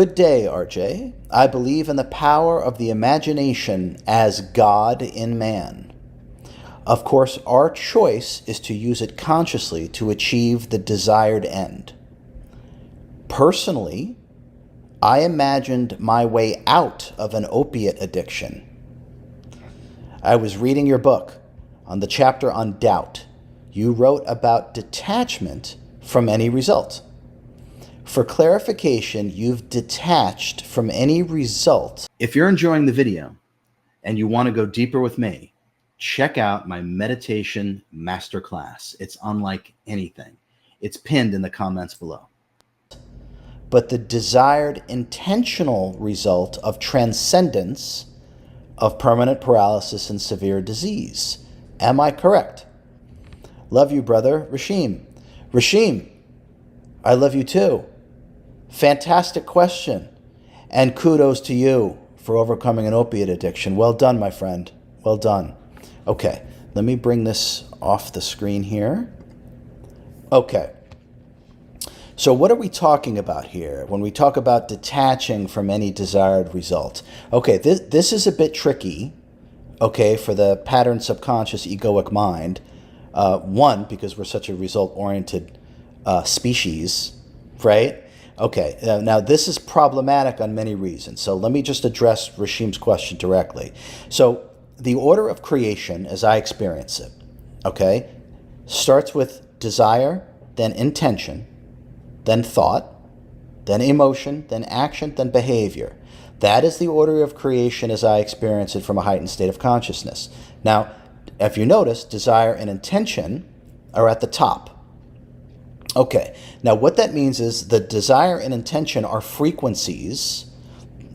Good day, RJ. I believe in the power of the imagination as God in man. Of course, our choice is to use it consciously to achieve the desired end. Personally, I imagined my way out of an opiate addiction. I was reading your book on the chapter on doubt. You wrote about detachment from any result. For clarification, you've detached from any result. If you're enjoying the video and you want to go deeper with me, check out my meditation masterclass. It's unlike anything. It's pinned in the comments below. But the desired intentional result of transcendence of permanent paralysis and severe disease. Am I correct? Love you, brother. Rashim. Rashim, I love you too. Fantastic question. And kudos to you for overcoming an opiate addiction. Well done, my friend. Well done. Okay, let me bring this off the screen here. Okay. So what are we talking about here when we talk about detaching from any desired result? Okay, this is a bit tricky, okay, for the pattern subconscious egoic mind. One, because we're such a result-oriented species, right? Okay, now this is problematic on many reasons. So let me just address Rashim's question directly. So the order of creation, as I experience it, okay, starts with desire, then intention, then thought, then emotion, then action, then behavior. That is the order of creation as I experience it from a heightened state of consciousness. Now, if you notice, desire and intention are at the top. Okay, now what that means is the desire and intention are frequencies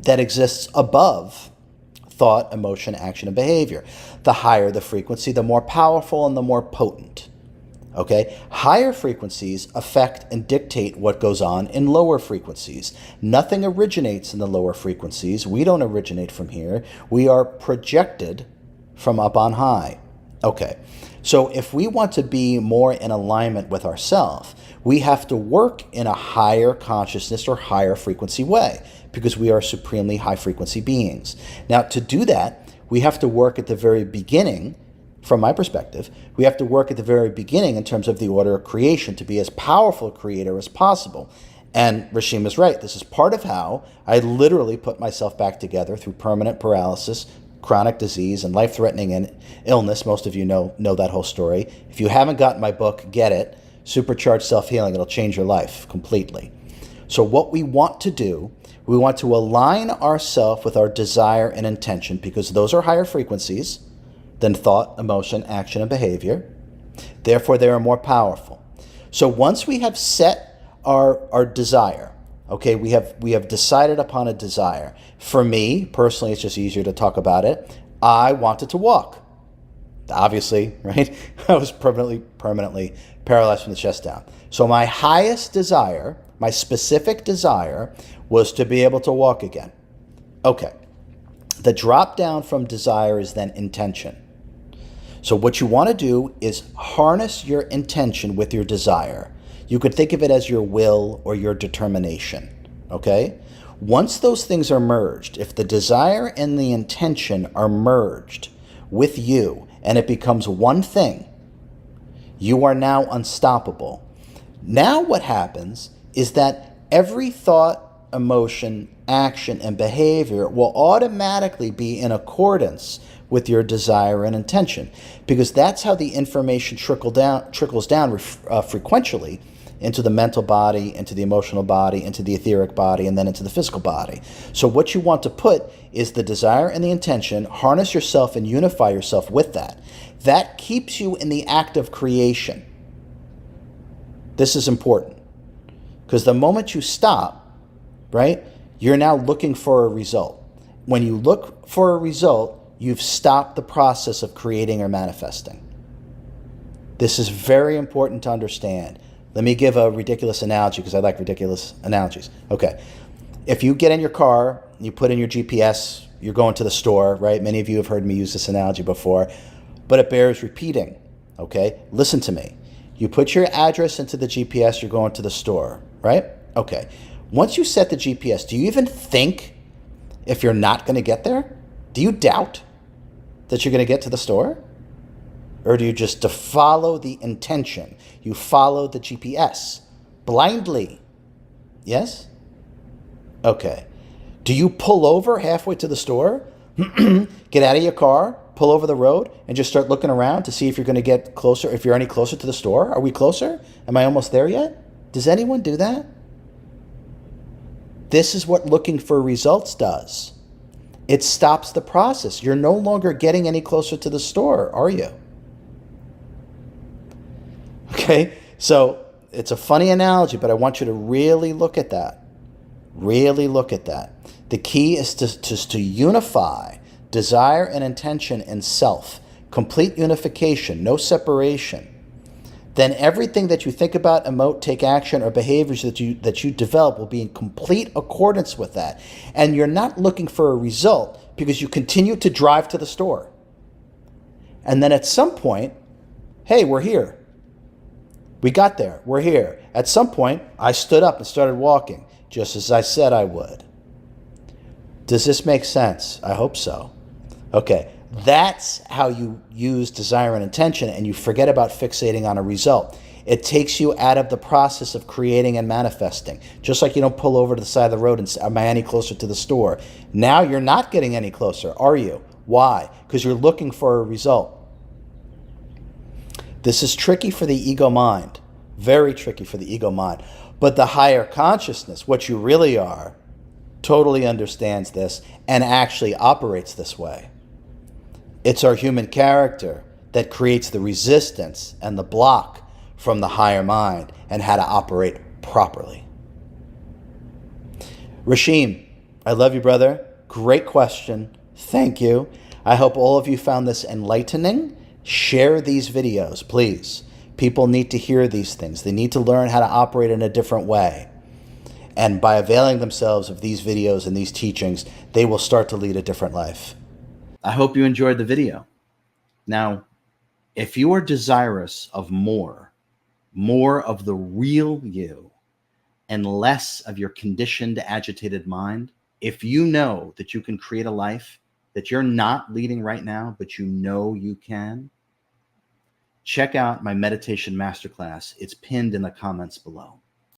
that exist above thought, emotion, action, and behavior. The higher the frequency, the more powerful and the more potent. Okay, higher frequencies affect and dictate what goes on in lower frequencies. Nothing originates in the lower frequencies. We don't originate from here. We are projected from up on high. Okay, so if we want to be more in alignment with ourselves, we have to work in a higher consciousness or higher frequency way because we are supremely high frequency beings. Now, to do that, we have to work at the very beginning. From my perspective, we have to work at the very beginning in terms of the order of creation to be as powerful a creator as possible. And Rashim is right. This is part of how I literally put myself back together through permanent paralysis, chronic disease, and life-threatening illness. Most of you know that whole story. If you haven't gotten my book, get it. Supercharged Self-Healing. It'll change your life completely. So what we want to do, we want to align ourselves with our desire and intention because those are higher frequencies than thought, emotion, action, and behavior. Therefore, they are more powerful. So once we have set our desire, okay, we have decided upon a desire. For me, personally, it's just easier to talk about it. I wanted to walk. Obviously, right? I was permanently paralyzed from the chest down. So my highest desire, my specific desire, was to be able to walk again. Okay. The drop down from desire is then intention. So what you want to do is harness your intention with your desire. You could think of it as your will or your determination, okay? Once those things are merged, if the desire and the intention are merged with you and it becomes one thing, you are now unstoppable. Now what happens is that every thought, emotion, action, and behavior will automatically be in accordance with your desire and intention, because that's how the information trickles down frequentially into the mental body, into the emotional body, into the etheric body, and then into the physical body. So what you want to put is the desire and the intention, harness yourself and unify yourself with that. That keeps you in the act of creation. This is important, because the moment you stop, right, you're now looking for a result. When you look for a result, you've stopped the process of creating or manifesting. This is very important to understand. Let me give a ridiculous analogy because I like ridiculous analogies. Okay, if you get in your car, you put in your GPS, you're going to the store, right? Many of you have heard me use this analogy before, but it bears repeating, okay? Listen to me. You put your address into the GPS, you're going to the store, right? Okay. Once you set the GPS, do you even think if you're not going to get there? Do you doubt that you're going to get to the store? Or do you just follow the intention? You follow the GPS blindly. Yes? Okay. Do you pull over halfway to the store, get out of your car, pull over the road, and just start looking around to see if you're going to get closer, if you're any closer to the store? Are we closer? Am I almost there yet? Does anyone do that? This is what looking for results does. It stops the process. You're no longer getting any closer to the store, are you? Okay, so it's a funny analogy, but I want you to really look at that. Really look at that. The key is to unify desire and intention and self. Complete unification, no separation. Then everything that you think about, emote, take action, or behaviors that you develop will be in complete accordance with that. And you're not looking for a result because you continue to drive to the store. And then at some point, hey, we're here. We got there. We're here. At some point, I stood up and started walking, just as I said I would. Does this make sense? I hope so. Okay, that's how you use desire and intention, and you forget about fixating on a result. It takes you out of the process of creating and manifesting. Just like you don't pull over to the side of the road and say, am I any closer to the store? Now you're not getting any closer, are you? Why? Because you're looking for a result. This is tricky for the ego mind, very tricky for the ego mind. But the higher consciousness, what you really are, totally understands this and actually operates this way. It's our human character that creates the resistance and the block from the higher mind and how to operate properly. Rashim, I love you, brother. Great question. Thank you. I hope all of you found this enlightening. Share these videos, please. People need to hear these things. They need to learn how to operate in a different way. And by availing themselves of these videos and these teachings, they will start to lead a different life. I hope you enjoyed the video. Now, if you are desirous of more of the real you, and less of your conditioned, agitated mind, if you know that you can create a life that you're not leading right now, but you know you can, check out my meditation masterclass. It's pinned in the comments below.